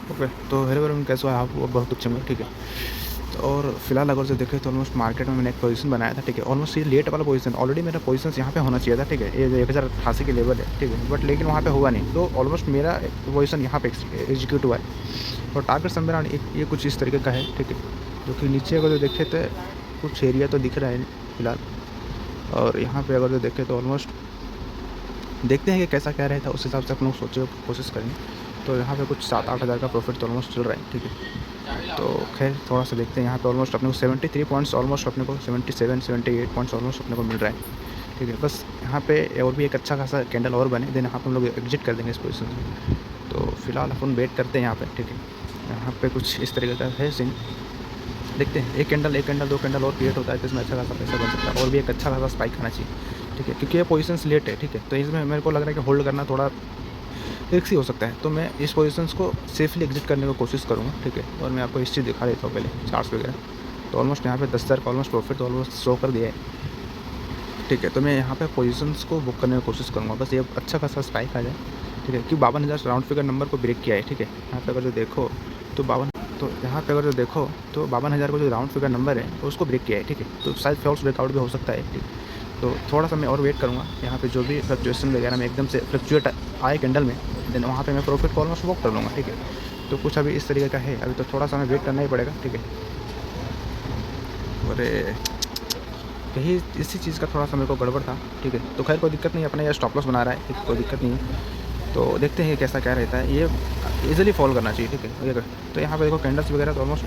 Okay, तो hello everyone, कैसे हो आप? वो बहुत अच्छे में, ठीक है। तो और फिलहाल अगर से देखें तो ऑलमोस्ट मार्केट में मैंने एक पोजीशन बनाया था, ठीक है। ऑलमोस्ट ये लेट वाला पोजीशन, ऑलरेडी मेरा पोजीशन यहाँ पे होना चाहिए था, ठीक है। ये 1088 की लेवल है, ठीक है, बट लेकिन वहाँ पे हुआ नहीं, तो ऑलमोस्ट मेरा पोजीशन यहाँ पे एग्जीक्यूट हुआ है। और टारगेट समय अराउंड ये कुछ इस तरीके का है, ठीक है। जो कि नीचे अगर जो देखें तो कुछ एरिया तो दिख रहा है फिलहाल। और यहाँ पे अगर जो देखें तो ऑलमोस्ट देखते हैं कि कैसा क्या रहता है, उस हिसाब से अपन लोग सोचे कोशिश करेंगे। तो यहाँ पे कुछ 7-8 हज़ार का प्रॉफिट तो ऑलमोस्ट चल रहा है, ठीक है। तो खैर थोड़ा सा देखते हैं। यहाँ पे ऑलमोस्ट अपने को 73 पॉइंट्स, ऑलमोस्ट अपने को 77-78 पॉइंट्स ऑलमोस्ट अपने को मिल रहा है, ठीक है। बस यहाँ पे और भी एक अच्छा खासा कैंडल और बने, देन यहाँ पे हम लोग एग्जिट कर देंगे इस पोजीशन से। तो फिलहाल अपन वेट करते हैं यहाँ पे, ठीक है। यहाँ पे कुछ इस तरीके का है सीन, देखते हैं। एक कैंडल 2 कैंडल और क्रिएट होता है तो इसमें अच्छा खासा पैसा बन सकता है, और भी एक अच्छा खासा स्पाइक आना चाहिए, ठीक है। क्योंकि ये पोजीशंस लेट है, ठीक है। तो इसमें मेरे को लग रहा है कि होल्ड करना थोड़ा रिस्की हो सकता है, तो मैं इस पोजीशंस को सेफली एग्जिट करने की कोशिश करूँगा, ठीक है। और मैं आपको इस चीज़ दिखा देता हूँ पहले चार्ट्स वगैरह। तो ऑलमोस्ट यहाँ पे 10,000 का ऑलमोस्ट प्रॉफिट तो ऑलमोस्ट शो कर दिया है, ठीक है। तो मैं यहाँ पे पोजीशंस को बुक करने की कोशिश करूँगा, बस ये अच्छा खासा स्पाइक आ जाए, ठीक है। कि 52,000 राउंड फिगर नंबर को ब्रेक किया है, ठीक है। यहाँ पे अगर जो देखो तो 52,000 को जो राउंड फिगर नंबर है तो उसको ब्रेक किया है, ठीक है। तो शायद फॉल्स ब्रेकआउट भी हो सकता है, ठीक है। तो थोड़ा सा मैं और वेट करूँगा यहाँ पे, जो भी फ्लक्चुएशन वगैरह में एकदम से फ्लक्चुएट आए कैंडल में, देन वहाँ पे मैं प्रॉफिट को ऑलमोस्ट बुक कर लूँगा, ठीक है। तो कुछ अभी इस तरीके का है, अभी तो थोड़ा सा हमें वेट करना ही पड़ेगा, ठीक है। और यही इसी चीज़ का थोड़ा सा मेरे को गड़बड़ था, ठीक है। तो खैर कोई दिक्कत नहीं, अपना ये स्टॉप लॉस बना रहा है, ठीक, कोई दिक्कत नहीं है। तो देखते हैं कैसा क्या रहता है, ये ईजिली फॉल करना चाहिए, ठीक है। तो यहाँ पे देखो कैंडल्स वगैरह तो ऑलमोस्ट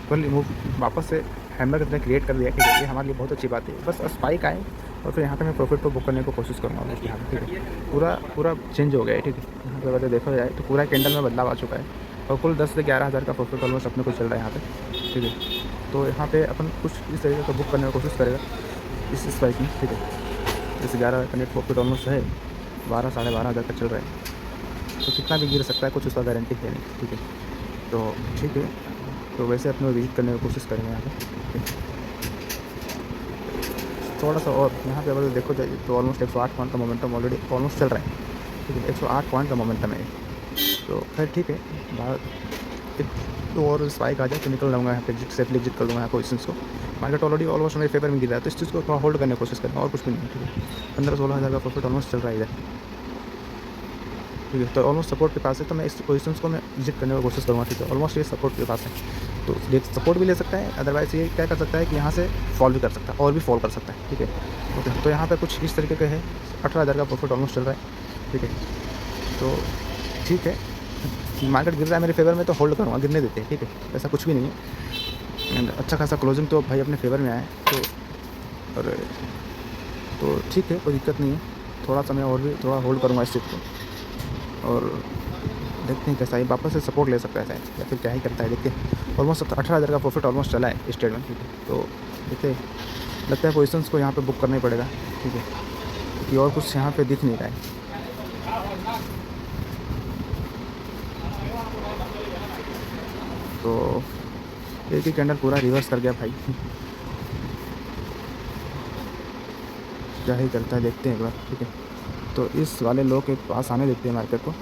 फुल मूव वापस से हैमर की तरह क्रिएट कर दिया, ठीक है। ये हमारे लिए बहुत अच्छी बात है, बस स्पाइक आए और फिर यहाँ पे मैं प्रॉफिट को बुक करने की कोशिश करूँगा ऑलमोस्ट यहाँ पे, ठीक है। पूरा चेंज हो गया है, ठीक है। यहाँ पे अगर देखा जाए तो पूरा कैंडल में बदलाव आ चुका है, और कुल 10 से 11 हज़ार का प्रॉफिट ऑलमोस्ट अपने को चल रहा है यहाँ पे, ठीक है। तो यहाँ पे अपन कुछ इस तरीके का बुक करने की कोशिश करेगा इस स्पाइक में, ठीक है। जैसे 11 का नेट प्रॉफिट ऑलमोस्ट है, 12 साढ़े 12 हज़ार का चल रहा है। तो कितना भी गिर सकता है, कुछ उसका गारंटी है नहीं, ठीक है। तो ठीक है, तो वैसे अपने विजिट करने की कोशिश करेंगे यहाँ पे, ठीक है। थोड़ा सा और यहाँ पे अगर देखो जाए तो ऑलमोस्ट 108 पॉइंट का मोमेंटम ऑलरेडी ऑलमोस्ट चल रहा है, ठीक है। 108 पॉइंट का मोमेंटम है, तो खैर ठीक है। एक तो और स्पाइक आ जाए तो निकल जाऊँगा यहाँ पे, सेफली एग्जिट कर लूँगा यहाँ पोजिशन को। मार्केट ऑलरेडी ऑलमोस्ट मेरे फेवर में गिर रहा है, तो इस चीज़ को थोड़ा होल्ड करने की कोशिश करेंगे, और कुछ भी नहीं, ठीक है। 15-16 हज़ार का प्रॉफिट ऑलमोस्ट चल रहा है इधर, ठीक है। तो ऑलमोस्ट सपोर्ट के पास है, तो मैं इस पोजीशंस को मैं विजिट करने की कोशिश करूँगा, ठीक है। ऑलमोस्ट ये सपोर्ट के पास है, तो देख सपोर्ट भी ले सकता है, अदरवाइज़ ये क्या कर सकता है कि यहाँ से फॉल भी कर सकता है, और भी फॉल कर सकता है, ठीक है। ओके, तो यहाँ पे कुछ इस तरीके का है, 18,000 का प्रॉफिट ऑलमोस्ट चल रहा है, ठीक है। तो ठीक है, मार्केट गिर रहा है मेरे फेवर में तो होल्ड करूँगा, गिरने देते हैं, ठीक है। ऐसा कुछ भी नहीं है, एंड अच्छा खासा क्लोजिंग तो भाई अपने फेवर में आया है, तो और तो ठीक है, कोई दिक्कत नहीं है। थोड़ा सा मैं और भी थोड़ा होल्ड करूँगा इस चीज़ को, और देखते हैं कैसा है, वापस से सपोर्ट ले सकता है शायद, या फिर क्या ही करता है, देखते हैं। ऑलमोस्ट 18,000 का प्रॉफिट ऑलमोस्ट चला है इस ट्रेड में, ठीक है। तो देखते हैं, लगता है पोजीशंस को यहाँ पे बुक करना ही पड़ेगा, ठीक है, क्योंकि और कुछ यहाँ पे दिख नहीं रहा है। तो एक ही कैंडल पूरा रिवर्स कर गया भाई क्या ही करता है, देखते हैं एक बार, ठीक है। तो इस वाले लो के पास आने देते हैं मार्केट को,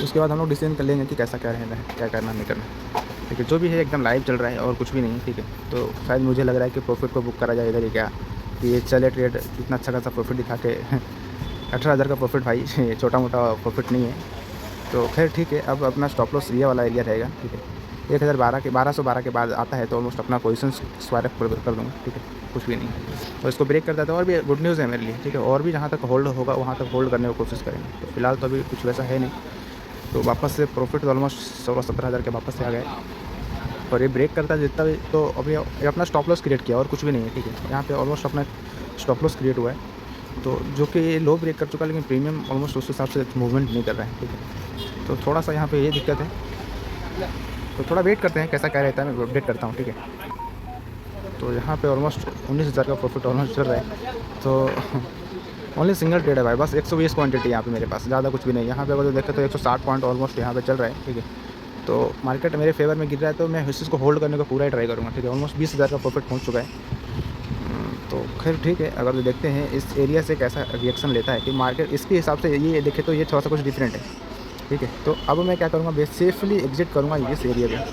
उसके बाद हम लोग डिसीजन कर लेंगे कि कैसा क्या रहना है, क्या करना नहीं करना, ठीक है। जो भी है एकदम लाइव चल रहा है और कुछ भी नहीं है, ठीक है। तो शायद मुझे लग रहा है कि प्रॉफिट को बुक करा जाए इधर ही, क्या कि ये चले ट्रेड इतना अच्छा खासा प्रॉफिट दिखा के 18,000 का प्रॉफिट भाई छोटा मोटा प्रॉफिट नहीं है। तो खैर ठीक है, अब अपना स्टॉप लॉस ये वाला एरिया रहेगा, ठीक है। 1212 के बाद आता है तो ऑलमोस्ट अपना पोजीशन स्वाइप कर दूँगा, ठीक है। कुछ भी नहीं, और इसको ब्रेक कर देता है, और भी गुड न्यूज़ है मेरे लिए, ठीक है। और भी जहाँ तक होल्ड होगा वहाँ तक होल्ड करने की कोशिश करेंगे। तो फिलहाल तो अभी कुछ वैसा है नहीं, तो वापस से प्रॉफिट तो ऑलमोस्ट 16-17 हज़ार के वापस से आ गए, और ये ब्रेक करता है जितना भी, तो अभी ये अपना स्टॉप लॉस क्रिएट किया और कुछ भी नहीं है, ठीक है। यहाँ पे ऑलमोस्ट अपना स्टॉप लॉस क्रिएट हुआ है, तो जो कि ये लो ब्रेक कर चुका है, लेकिन प्रीमियम ऑलमोस्ट उस हिसाब से मूवमेंट नहीं कर रहा है, ठीक है। तो थोड़ा सा यहाँ पे ये दिक्कत है, तो थोड़ा वेट करते हैं कैसा क्या रहता है, मैं अपडेट करता हूँ, ठीक है। तो यहाँ पे ऑलमोस्ट 19,000 का प्रॉफिट ऑलमोस्ट चल रहा है, तो ओनली सिंगल ट्रेड है भाई, बस 120 क्वांटिटी यहाँ पे मेरे पास, ज़्यादा कुछ भी नहीं। यहाँ पे अगर देखें तो 160 पॉइंट ऑलमोस्ट यहाँ पे चल रहा है, ठीक है। तो मार्केट मेरे फेवर में गिर रहा है, तो मैं इस चीज़ को होल्ड करने का पूरा ही ट्राई करूँगा, ठीक है। ऑलमोस्ट 20,000 का प्रॉफिट पहुँच चुका है। तो खैर ठीक है, अगर देखते हैं इस एरिया से कैसा रिएक्शन लेता है कि मार्केट, इसके हिसाब से ये देखें तो ये थोड़ा सा कुछ डिफरेंट है, ठीक है। तो अब मैं क्या करूँगा, सेफली एग्जिट करूँगा इस एरिया में,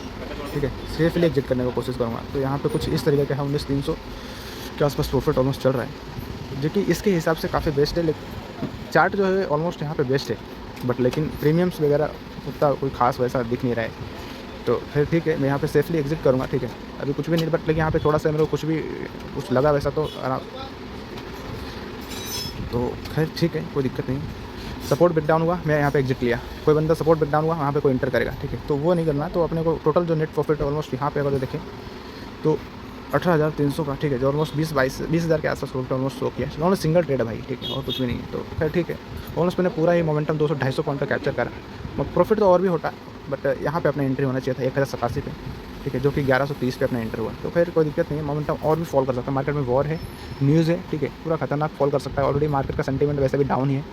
ठीक है। सेफली एग्जिट करने की कोशिश करूँगा। तो यहाँ पे कुछ इस तरीके का है, 19,300 के आसपास प्रॉफिट ऑलमोस्ट चल रहा है, जो कि इसके हिसाब से काफ़ी बेस्ट है। लेकिन चार्ट जो है ऑलमोस्ट यहाँ पे बेस्ट है, बट लेकिन प्रीमियम्स वगैरह उतना कोई खास वैसा दिख नहीं रहा है। तो फिर ठीक है, मैं यहाँ पे सेफली एग्जिट करूँगा, ठीक है। अभी कुछ भी नहीं, बट लेकिन यहाँ पे थोड़ा सा मेरे को कुछ लगा वैसा, तो आराम, तो खैर ठीक है, कोई दिक्कत नहीं। सपोर्ट ब्रेक डाउन हुआ, मैं यहाँ पे एग्जिट लिया। कोई बंदा सपोर्ट ब्रेक डाउन हुआ, वहाँ पे कोई एंटर करेगा, ठीक है। तो वो नहीं करना। तो अपने को टोटल जो नेट प्रॉफिट ऑलमोस्ट यहाँ पे अगर देखें तो 18,300 का, ठीक है, जो ऑलमोस्ट 20,000 के आसपास प्रॉफिट ऑलमोस्ट शो किया। ऑलमोस्ट सिंगल ट्रेड है भाई, ठीक है, और कुछ भी नहीं है। तो खैर ठीक है, ऑलमोस्ट मैंने पूरा ही मोमेंटम 200-250 पॉइंट का कैप्चर करा। प्रॉफिट तो और भी होता, बट यहाँ पे अपना एंट्री होना चाहिए था 1087 पे, ठीक है, जो कि 1130 पे अपना एंटर हुआ। तो फिर कोई दिक्कत नहीं है, मोमेंटम और भी फॉल कर सकता है। मार्केट में वॉर है, न्यूज़ है, ठीक है, पूरा खतरनाक फॉल कर सकता है। ऑलरेडी मार्केट का सेंटीमेंट वैसे भी डाउन ही है,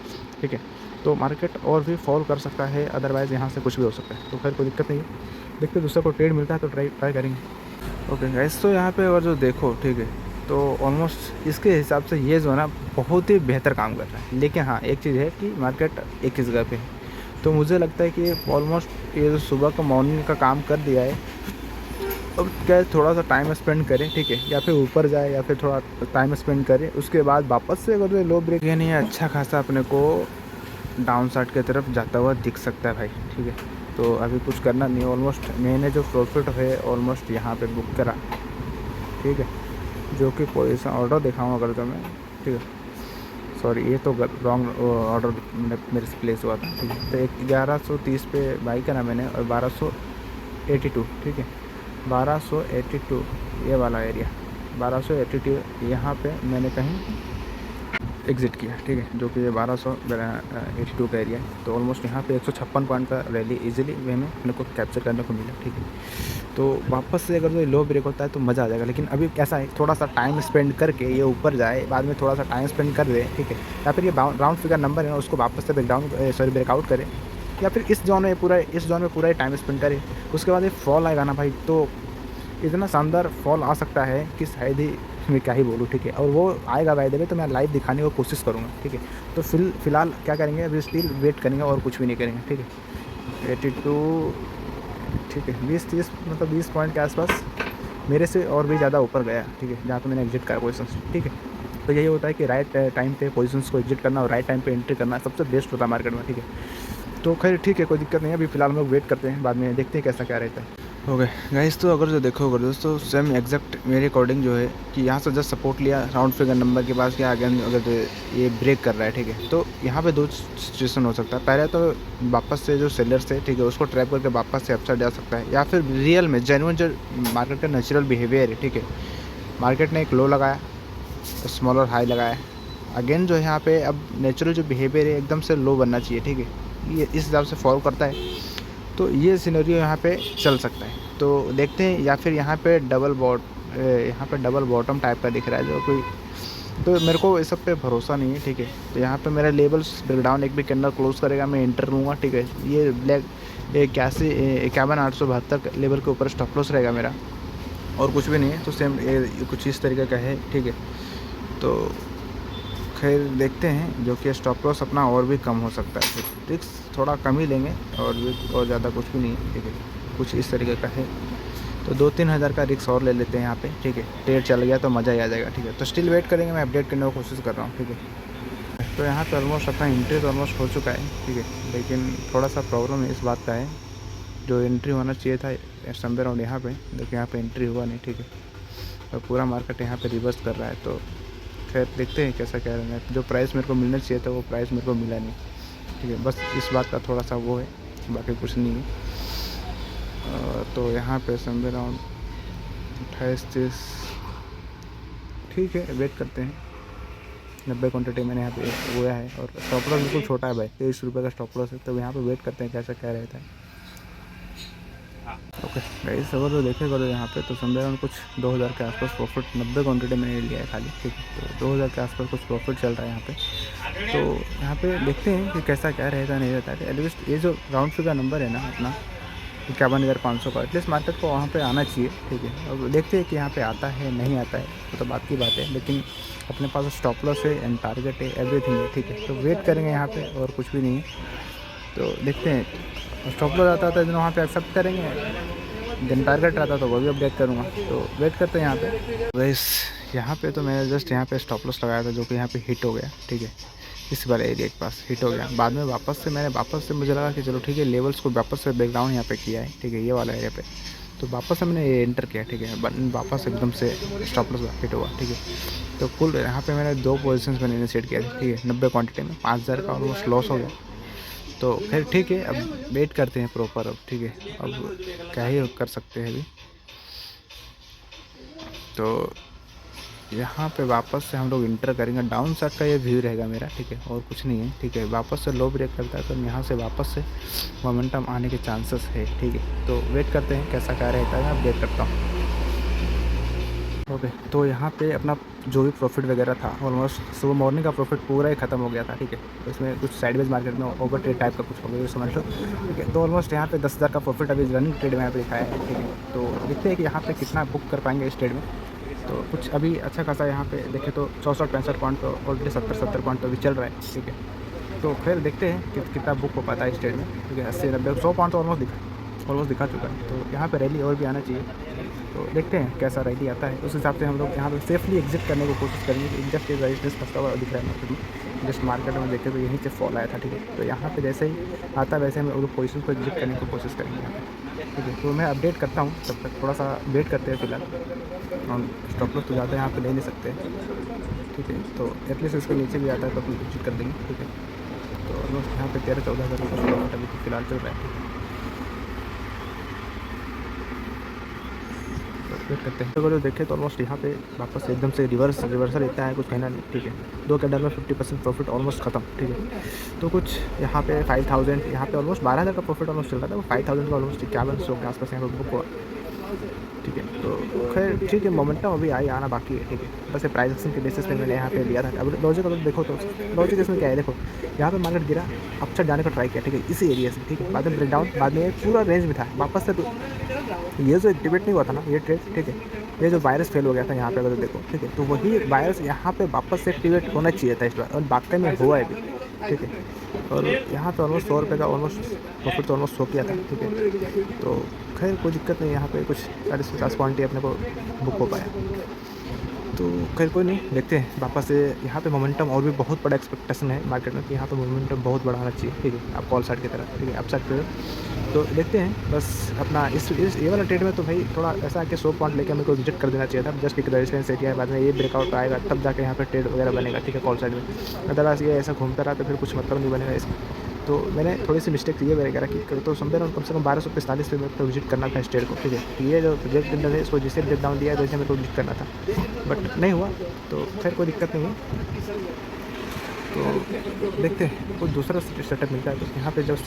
ठीक है। तो मार्केट और भी फॉल कर सकता है, अदरवाइज़ यहाँ से कुछ भी हो सकता है। तो खैर कोई दिक्कत नहीं है, देखते दूसरा को ट्रेड मिलता है तो ट्राई करेंगे। ओके गाइस, तो यहाँ पे अगर जो देखो, ठीक है, तो ऑलमोस्ट इसके हिसाब से ये जो है ना बहुत ही बेहतर काम कर रहा है। लेकिन हाँ, एक चीज़ है कि मार्केट एक ही जगह पे है। तो मुझे लगता है कि ऑलमोस्ट ये जो सुबह का मॉर्निंग का काम कर दिया है, अब क्या है, थोड़ा सा टाइम स्पेंड करें, ठीक है, या फिर ऊपर जाए या फिर थोड़ा टाइम स्पेंड करें, उसके बाद वापस से अगर जो लो ब्रेक यानी अच्छा खासा अपने को डाउन साइड की तरफ जाता हुआ दिख सकता है भाई, ठीक है। तो अभी कुछ करना नहीं, ऑलमोस्ट मैंने जो प्रॉफिट है ऑलमोस्ट यहाँ पे बुक करा, ठीक है, जो कि पोजीशन ऑर्डर दिखाऊंगा अगर तो मैं, ठीक है, सॉरी ये तो रॉन्ग ऑर्डर मेरे से प्लेस हुआ था, ठीक है। तो 1130 पे बाई करा मैंने और 1282, ठीक है, 1282 ये वाला एरिया, 1282 यहाँ पे मैंने कहीं एग्ज़िट किया, ठीक है, जो कि 1282 का एरिया है। तो ऑलमोस्ट यहाँ पे 156 पॉइंट का रैली इजीली मेरे को कैप्चर करने को मिला, ठीक है। तो वापस से अगर जो लो ब्रेक होता है तो मज़ा आ जाएगा। लेकिन अभी कैसा है, थोड़ा सा टाइम स्पेंड करके ये ऊपर जाए, बाद में थोड़ा सा टाइम स्पेंड कर दे, ठीक है, या फिर ये राउंड फिगर नंबर है उसको वापस से ब्रेकआउट करे, या फिर इस जोन में पूरा ही टाइम स्पेंड करे। उसके बाद ये फॉल आएगा ना भाई, तो इतना शानदार फॉल आ सकता है कि शायद ही मैं क्या ही बोलूँ, ठीक है। और वो आएगा बाय द वे, तो मैं लाइव दिखाने की कोशिश करूँगा, ठीक है। तो फिलहाल क्या करेंगे, अभी स्टिल वेट करेंगे और कुछ भी नहीं करेंगे, ठीक है। 82, ठीक है, 20-30 मतलब 20 पॉइंट के आसपास मेरे से और भी ज़्यादा ऊपर गया, ठीक है, जहाँ पे मैंने एग्जिट करा पोजीशन, ठीक है। तो यही होता है कि राइट टाइम पे पोजीशंस को एग्जिट करना और राइट टाइम पे एंट्री करना सबसे बेस्ट होता है मार्केट में, ठीक है। तो खैर ठीक है, कोई दिक्कत नहीं है। अभी फिलहाल हम लोग वेट करते हैं, बाद में देखते हैं कैसा क्या रहता है। हो गए गाइस, तो अगर जो देखो अगर दोस्तों सेम एग्जैक्ट मेरे अकॉर्डिंग जो है कि यहाँ से जस्ट सपोर्ट लिया राउंड फिगर नंबर के पास, क्या अगेन अगर ये ब्रेक कर रहा है, ठीक है, तो यहाँ पे दो सिचुएशन हो सकता है। पहले तो वापस से जो सेलर्स है, ठीक है, उसको ट्रैप करके वापस से अपसाइड जा सकता है, या फिर रियल में जेन्युइन जो मार्केट का नेचुरल बिहेवियर है, ठीक है, मार्केट ने एक लो लगाया, स्मॉलर हाई लगाया, अगेन जो है यहाँ पे अब नेचुरल जो बिहेवियर है एकदम से लो बनना चाहिए, ठीक है, ये इस हिसाब से फॉलो करता है। तो ये सिनेरियो यहाँ पे चल सकता है, तो देखते हैं। या फिर यहाँ पे डबल बॉटम टाइप का दिख रहा है जो कोई, तो मेरे को इस सब पे भरोसा नहीं है, ठीक है। तो यहाँ पे मेरा लेवल्स ब्रेकडाउन एक भी कैंडल क्लोज करेगा, मैं एंटर लूँगा, ठीक है। ये ब्लैक 51,872 लेवल के ऊपर स्टॉप लॉस रहेगा मेरा, और कुछ भी नहीं है। तो सेम ये कुछ इस तरीके का है, ठीक है। तो खैर देखते हैं, जो कि स्टॉप लॉस अपना और भी कम हो सकता है, रिस्क थोड़ा कम ही लेंगे और ज़्यादा कुछ भी नहीं है, ठीक है, कुछ इस तरीके का है। तो 2-3 हज़ार का रिस्क और ले लेते हैं यहाँ पे, ठीक है। ट्रेड चल गया तो मज़ा ही आ जाएगा, ठीक है। तो स्टिल वेट करेंगे, मैं अपडेट करने की कोशिश कर रहा हूँ, ठीक है। तो यहाँ पे ऑलमोस्ट अपना एंट्री तो ऑलमोस्ट हो चुका है, ठीक है, लेकिन थोड़ा सा प्रॉब्लम इस बात का है, जो एंट्री होना चाहिए था समवेयर अराउंड यहाँ पे, देखिए यहाँ पे एंट्री हुआ नहीं, ठीक है। और पूरा मार्केट यहाँ पे रिवर्स कर रहा है। तो खैर देखते हैं कैसा क्या रहना है। जो प्राइस मेरे को मिलना चाहिए था वो प्राइस मेरे को मिला नहीं, ठीक है। बस इस बात का थोड़ा सा वो है, बाकी कुछ नहीं है। तो यहाँ पे समवेयर अराउंड 28-30, ठीक है, वेट करते हैं। 90 क्वान्टिटी मैंने यहाँ पे बोया है, और स्टॉप लॉस बिल्कुल छोटा है भाई, 23 रुपये का स्टॉप लॉस है। तो यहाँ पे वेट करते हैं कैसा क्या रहता है। ओके गाइस, अगर तो देखेगा तो यहाँ पे तो समवेयर अराउंड कुछ 2000 के आसपास प्रॉफिट 90 क्वान्टिटी मैंने लिया है खाली, ठीक है। तो 2000 के आसपास कुछ प्रॉफिट चल रहा है यहाँ पे। तो यहाँ पे देखते हैं कि कैसा क्या रहता नहीं रहता है। एटलीस्ट ये जो राउंड फिगर नंबर है ना अपना 51,500 का, एटलीस्ट मार्केट को वहाँ पे आना चाहिए, ठीक है। अब देखते हैं कि यहाँ पे आता है नहीं आता है, तो बात की बात है। लेकिन अपने पास स्टॉप लॉस है एंड टारगेट है, एवरीथिंग है, ठीक है। तो वेट करेंगे यहाँ पे, और कुछ भी नहीं है। तो देखते हैं, स्टॉप लॉस आता था तो वहाँ पे एक्सेप्ट करेंगे, दिन टारगेट रहता तो वो भी अपडेट करूँगा। तो वेट करते हैं यहाँ पे। वैस यहाँ पे तो मैंने जस्ट यहाँ पे स्टॉप लॉस लगाया था जो कि यहाँ पे हिट हो गया, ठीक है, इस वाले एरिया के पास हिट हो गया। बाद में वापस से मुझे लगा कि चलो ठीक है, लेवल्स को वापस से ब्रेकडाउन यहाँ पे किया है, ठीक है, ये वाला एरिया पे। तो वापस से मैंने ये एंटर किया, ठीक है, बटन वापस एकदम से स्टॉप लॉस हिट हुआ, ठीक है। तो कुल यहाँ पे मैंने 2 पोजीशंस मैंने इनिशिएट किया था, ठीक है, 90 क्वांटिटी में 5000 का ऑलमोस्ट लॉस हो गया। तो फिर ठीक है, अब वेट करते हैं प्रॉपर, अब ठीक है, अब क्या ही कर सकते हैं अभी। तो यहाँ पे वापस से हम लोग इंटर करेंगे, डाउन साइड का ये व्यू रहेगा मेरा, ठीक है, और कुछ नहीं है, ठीक है। वापस से लो ब्रेक करता है तो यहाँ से वापस से मोमेंटम आने के चांसेस है, ठीक है। तो वेट करते हैं कैसा क्या रहता है, मैं वेट करता हूँ। ओके, तो यहाँ पे अपना जो भी प्रॉफिट वगैरह था ऑलमोस्ट सुबह मॉर्निंग का प्रॉफिट पूरा ही ख़त्म हो गया था, ठीक है। तो इसमें कुछ साइडवेज मार्केट में ओवर ट्रेड टाइप का कुछ हो गया समझ लो, ठीक है। तो ऑलमोस्ट यहाँ पे 10,000 का प्रॉफिट अभी रनिंग ट्रेड में यहाँ पे दिखाया है, ठीक है। तो देखते हैं कि यहाँ पे कितना बुक कर पाएंगे इस ट्रेड में। तो कुछ अभी अच्छा खासा यहाँ पे देखें तो 64-65 पॉइंट तो ऑलरेडी 70 पॉइंट तो अभी चल रहा है, ठीक है। तो फिर देखते हैं कि कितना बुक हो पाता है इस ट्रेड में, ठीक है। 80-90 100 पॉइंट तो ऑलमोस्ट दिखा चुका है। तो यहाँ पे रैली और भी आना चाहिए, तो देखते हैं कैसा रैली आता है, उस हिसाब से हम लोग यहाँ पे सेफली एग्जिट करने की कोशिश करेंगे। जस्ट रेजिस्टेंस फंसा हुआ दिख रहा है मुझे, जस्ट मार्केट में देखे तो यहीं से फॉल आया था, ठीक है। तो यहाँ पे जैसे ही आता है वैसे हम उस पोजीशन को एग्जिट करने की कोशिश करेंगे यहाँ पे, ठीक है। तो मैं अपडेट करता हूँ, तब तक थोड़ा सा वेट करते हैं फिलहाल। और स्टॉप लॉस तो ज़्यादा यहाँ पे ले नहीं सकते, ठीक है। तो एटलीस्ट इसके नीचे भी आता है तो अपनी एग्जिट कर देंगे, ठीक है। तो ऑलमोस्ट यहाँ पे 13-14 हज़ार का अभी फिलहाल चल रहा है। वेट करते हैं। अगर देखें तो ऑलमोस्ट यहाँ पे वापस एकदम से रिवर्सल इतना है, कुछ कहना नहीं, ठीक है। 2 कैंडल में 50% प्रॉफिट ऑलमोस्ट खत्म, ठीक है। तो कुछ यहाँ पे 5000, यहाँ पे ऑलमोस्ट 12,000 का प्रॉफिट ऑलमोस्ट चल रहा था, वो 5000 का ऑलमोस्ट 5100 के आसपास यहाँ पे बुक हुआ, ठीक है। तो खैर ठीक है, मोमेंटम अभी आना बाकी है, ठीक है। बस ये प्राइस एक्शन के बेसिस पे मैंने यहाँ पे लिया था। अब लॉजिक अगर देखो तो लॉजिक इसमें क्या है, देखो यहाँ पे मार्केट गिरा, अपसाइड जाने का ट्राई किया, ठीक है, इसी एरिया से, ठीक है। बाद में ब्रेकडाउन, बाद में पूरा रेंज में था, वापस से तो ये जो एक्टिवेट नहीं हुआ था ना ये ट्रेड, ठीक है, ये जो वायरस फेल हो गया था यहाँ पे अगर देखो, ठीक है। तो वही वायरस यहाँ पे वापस से एक्टिवेट होना चाहिए था इस बार, और वाकई में हुआ है भी, ठीक है। और यहाँ पे ऑलमोस्ट 100 रुपये का ऑलमोस्ट प्रॉफिट तो ऑलमोस्ट 100 किया था, ठीक है। तो खैर कोई दिक्कत नहीं, यहाँ पे कुछ 40-50 पॉइंट ही अपने को बुक हो पाया। तो खैर कोई नहीं, देखते हैं वापस से यहाँ पे मोमेंटम, और भी बहुत बड़ा एक्सपेक्टेशन है मार्केट में कि यहाँ पे मोमेंटम बहुत बड़ा आना चाहिए, ठीक है। आप कॉल साइड की तरह, ठीक है, अप साइड पे। तो देखते हैं बस अपना इस ये वाला ट्रेड में तो भाई थोड़ा ऐसा है कि 100 पॉइंट लेके हमें को विजिट कर देना चाहिए था। जस्ट एक रेजिस्टेंस एरिया है, बाद में ये ब्रेकआउट आएगा तब जाके यहाँ पे ट्रेड वगैरह बनेगा, ठीक है, कॉल साइड में। अदरवाइज ये ऐसा घूमता रहा तो फिर कुछ मतलब नहीं बनेगा इसका। तो मैंने थोड़ी सी मिस्टेक ये वगैरह की, तो समझे कम से कम 1245 पे मेरे को विजिट करना था स्टेट को, ठीक है। ये जो प्रोजेक्ट बिल्डर है इसको जिससे ब्रेक डाउन दिया है वैसे मेरे को विजिट करना था, बट नहीं हुआ। तो खैर कोई दिक्कत नहीं है। तो देखते हैं कुछ दूसरा सेटअप मिलता है। तो यहाँ पे जब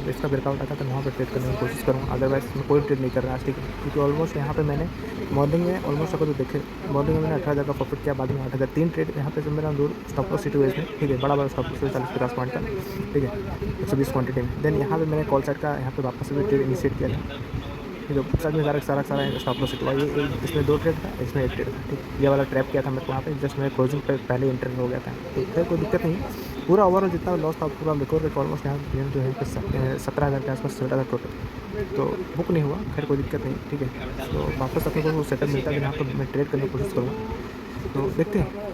इसका ब्रेकआउट आता है तो वहाँ पर ट्रेड करने की कोशिश करूँगा, अदरवाइज मैं कोई ट्रेड नहीं कर रहा आज, ठीक है। क्योंकि ऑलमोस्ट यहाँ पे मैंने मॉर्निंग में ऑलमोस्ट अगर तो देखे मॉर्निंग में मैंने 18,000 का प्रॉफिट किया, बाद में 8,000 3 ट्रेड यहाँ पे मेरा दूर स्टॉप लॉस सिचुएशन में, ठीक है, बड़ा स्टॉप लॉस 40-50 पॉइंट का, ठीक है, 120 क्वान्टिटी में। देन यहाँ पे मैंने कॉल साइड का यहाँ पे वापस से भी ट्रेड इनिशिएट किया था, ठीक है। साइड में सारा स्टॉप लॉस हुआ, ये इसमें 2 ट्रेड था, इसमें 1 ट्रेड था, ठीक। ये वाला ट्रैप किया था मेरे को वहाँ पे, जस्ट मेरे क्लोजिंग पे पहले इंटर हो गया था। तो फिर कोई दिक्कत नहीं, पूरा ओवरऑल जितना लॉस था पूरा रिकवर करके ऑलमोस्ट यहाँ जो है 17,000 के आसपास 17,000 टोटल। तो बुक नहीं हुआ, खैर कोई दिक्कत नहीं, ठीक है। तो वापस अपने को सेटअप मिलता है, यहाँ पर मैं ट्रेड करने की कोशिश करूँगा। तो देखते हैं